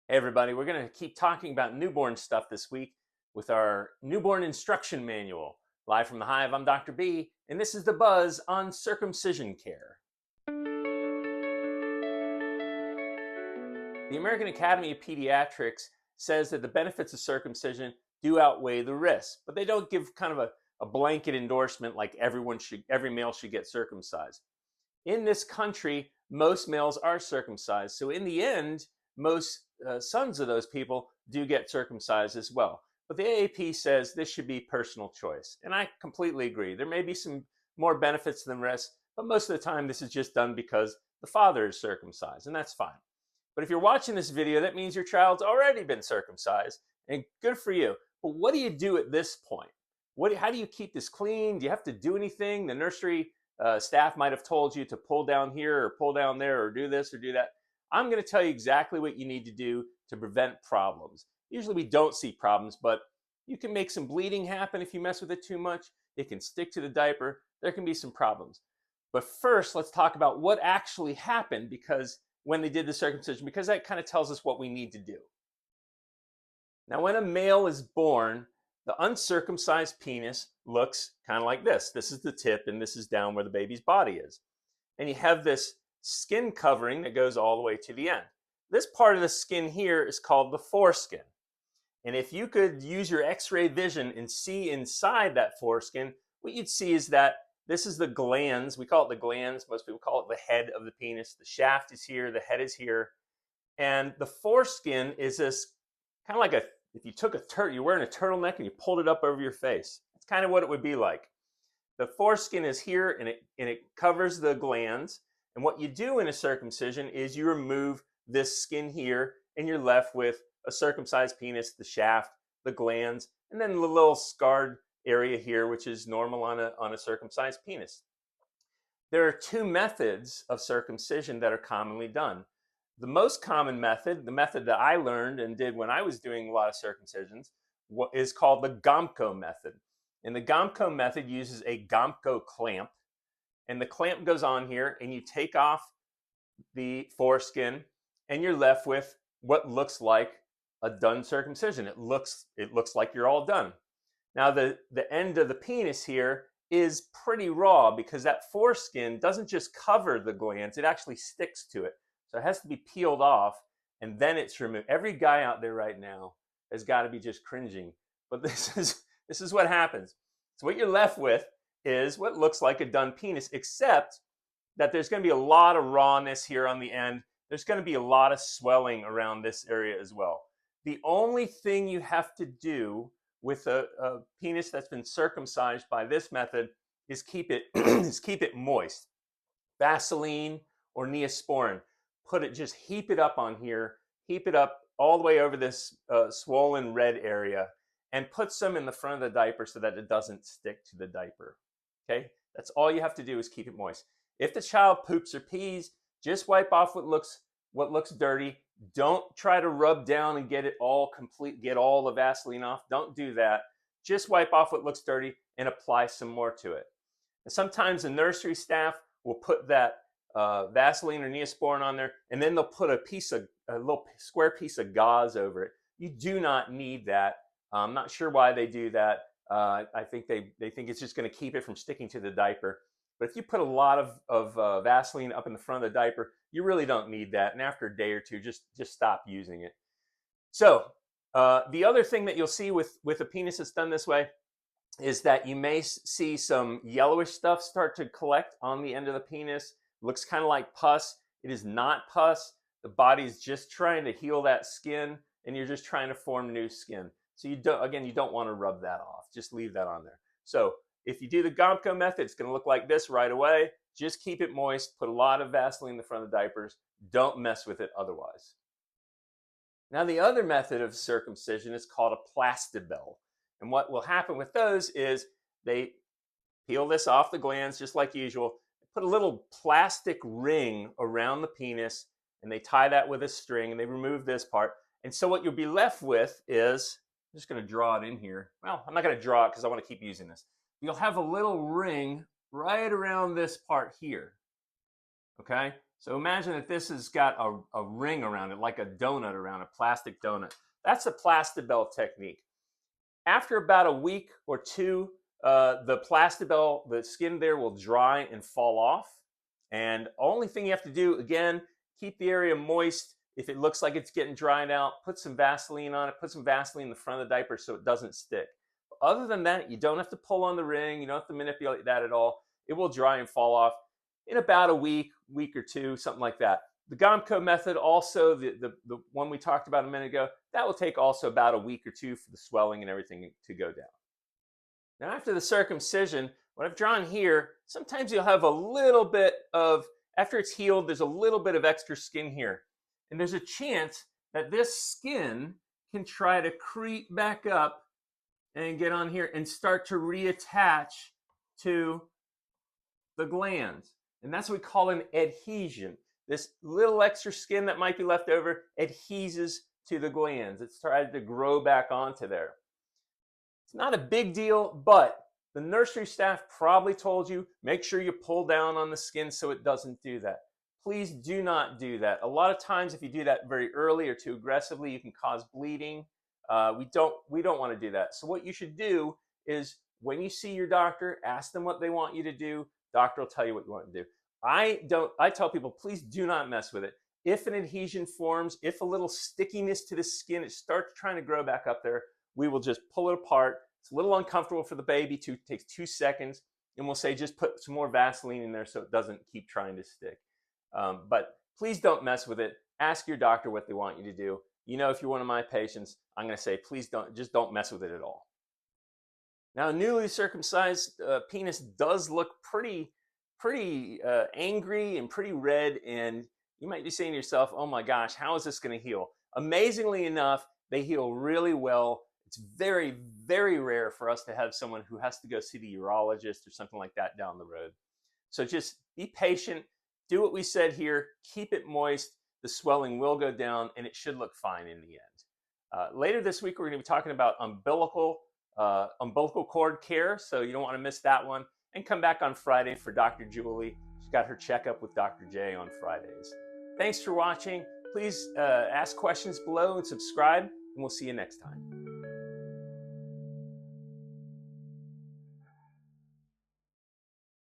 Hey everybody, we're going to keep talking about newborn stuff this week with our newborn instruction manual. Live from the Hive, I'm Dr. B, and this is the buzz on circumcision care. The American Academy of Pediatrics says that the benefits of circumcision do outweigh the risks, but they don't give kind of a blanket endorsement like every male should get circumcised. In this country, most males are circumcised. So in the end, most sons of those people do get circumcised as well. But the AAP says this should be personal choice. And I completely agree. There may be some more benefits than risks, but most of the time this is just done because the father is circumcised, and that's fine. But if you're watching this video, that means your child's already been circumcised, and good for you. But what do you do at this point? How do you keep this clean? Do you have to do anything? The nursery staff might have told you to pull down here or pull down there or do this or do that. I'm going to tell you exactly what you need to do to prevent problems. Usually we don't see problems, but you can make some bleeding happen if you mess with it too much. It can stick to the diaper. There can be some problems. But first, let's talk about what actually happened when they did the circumcision, because that kind of tells us what we need to do. Now, when a male is born, the uncircumcised penis looks kind of like this. This is the tip, and this is down where the baby's body is. And you have this skin covering that goes all the way to the end. This part of the skin here is called the foreskin. And if you could use your x-ray vision and see inside that foreskin, what you'd see is that this is the glans. We call it the glans. Most people call it the head of the penis. The shaft is here, the head is here. And the foreskin is this kind of like if you took you're wearing a turtleneck and you pulled it up over your face. That's kind of what it would be like. The foreskin is here, and it covers the glands. And what you do in a circumcision is you remove this skin here, and you're left with a circumcised penis, the shaft, the glands, and then the little scarred area here, which is normal on a circumcised penis. There are two methods of circumcision that are commonly done. The most common method, the method that I learned and did when I was doing a lot of circumcisions, is called the Gomko method. And the Gomko method uses a Gomko clamp. And the clamp goes on here, and you take off the foreskin, and you're left with what looks like a done circumcision. It looks like you're all done. Now, the end of the penis here is pretty raw because that foreskin doesn't just cover the glands, it actually sticks to it. So it has to be peeled off, and then it's removed. Every guy out there right now has got to be just cringing. But this is what happens. So what you're left with is what looks like a done penis, except that there's going to be a lot of rawness here on the end. There's going to be a lot of swelling around this area as well. The only thing you have to do with a penis that's been circumcised by this method is keep it moist. Vaseline or Neosporin. Just heap it up on here, heap it up all the way over this swollen red area, and put some in the front of the diaper so that it doesn't stick to the diaper. Okay, that's all you have to do is keep it moist. If the child poops or pees, just wipe off what looks dirty. Don't try to rub down and get all the Vaseline off. Don't do that. Just wipe off what looks dirty and apply some more to it. And sometimes the nursery staff will put that Vaseline or Neosporin on there, and then they'll put a little square piece of gauze over it. You do not need that. I'm not sure why they do that. I think they think it's just going to keep it from sticking to the diaper. But if you put a lot of Vaseline up in the front of the diaper, you really don't need that. And after a day or two, just stop using it. So the other thing that you'll see with a penis that's done this way is that you may see some yellowish stuff start to collect on the end of the penis. It looks kind of like pus. It is not pus. The body's just trying to heal that skin, and you're just trying to form new skin. So you don't want to rub that off. Just leave that on there. So if you do the Gomko method, it's going to look like this right away. Just keep it moist. Put a lot of Vaseline in the front of the diapers. Don't mess with it otherwise. Now, the other method of circumcision is called a plastibell. And what will happen with those is they peel this off the glands just like usual, put a little plastic ring around the penis, and they tie that with a string, and they remove this part. And so what you'll be left with is, I'm just going to draw it in here. Well, I'm not going to draw it because I want to keep using this. You'll have a little ring right around this part here. Okay? So imagine that this has got a ring around it, like a donut around a plastic donut. That's a Plastibell technique. After about a week or two, the Plastibell, the skin there will dry and fall off. And only thing you have to do, again, keep the area moist. If it looks like it's getting dried out, put some Vaseline on it. Put some Vaseline in the front of the diaper so it doesn't stick. Other than that, you don't have to pull on the ring. You don't have to manipulate that at all. It will dry and fall off in about a week or two, something like that. The Gomco method, also the one we talked about a minute ago, that will take also about a week or two for the swelling and everything to go down. Now, after the circumcision, what I've drawn here, sometimes you'll have a little bit of, after it's healed, there's a little bit of extra skin here. And there's a chance that this skin can try to creep back up and get on here and start to reattach to the glands. And that's what we call an adhesion. This little extra skin that might be left over adheses to the glands. It's tried to grow back onto there. It's not a big deal, but the nursery staff probably told you, make sure you pull down on the skin so it doesn't do that. Please do not do that. A lot of times if you do that very early or too aggressively, you can cause bleeding. We don't want to do that. So what you should do is when you see your doctor, ask them what they want you to do. Doctor will tell you what you want to do. I tell people, please do not mess with it. If an adhesion forms, if a little stickiness to the skin, it starts trying to grow back up there, we will just pull it apart. It's a little uncomfortable for the baby. It takes 2 seconds. And we'll say, just put some more Vaseline in there so it doesn't keep trying to stick. But please don't mess with it. Ask your doctor what they want you to do. You know, if you're one of my patients, I'm going to say, please don't mess with it at all. Now, a newly circumcised penis does look pretty angry and pretty red, and you might be saying to yourself, oh my gosh, how is this going to heal? Amazingly enough, they heal really well. It's very, very rare for us to have someone who has to go see the urologist or something like that down the road. So just be patient, do what we said here, keep it moist, the swelling will go down, and it should look fine in the end. Later this week, we're going to be talking about umbilical cord care, so you don't want to miss that one. And come back on Friday for Dr. Julie. She's got her checkup with Dr. J on Fridays. Thanks for watching. Please ask questions below and subscribe, and we'll see you next time.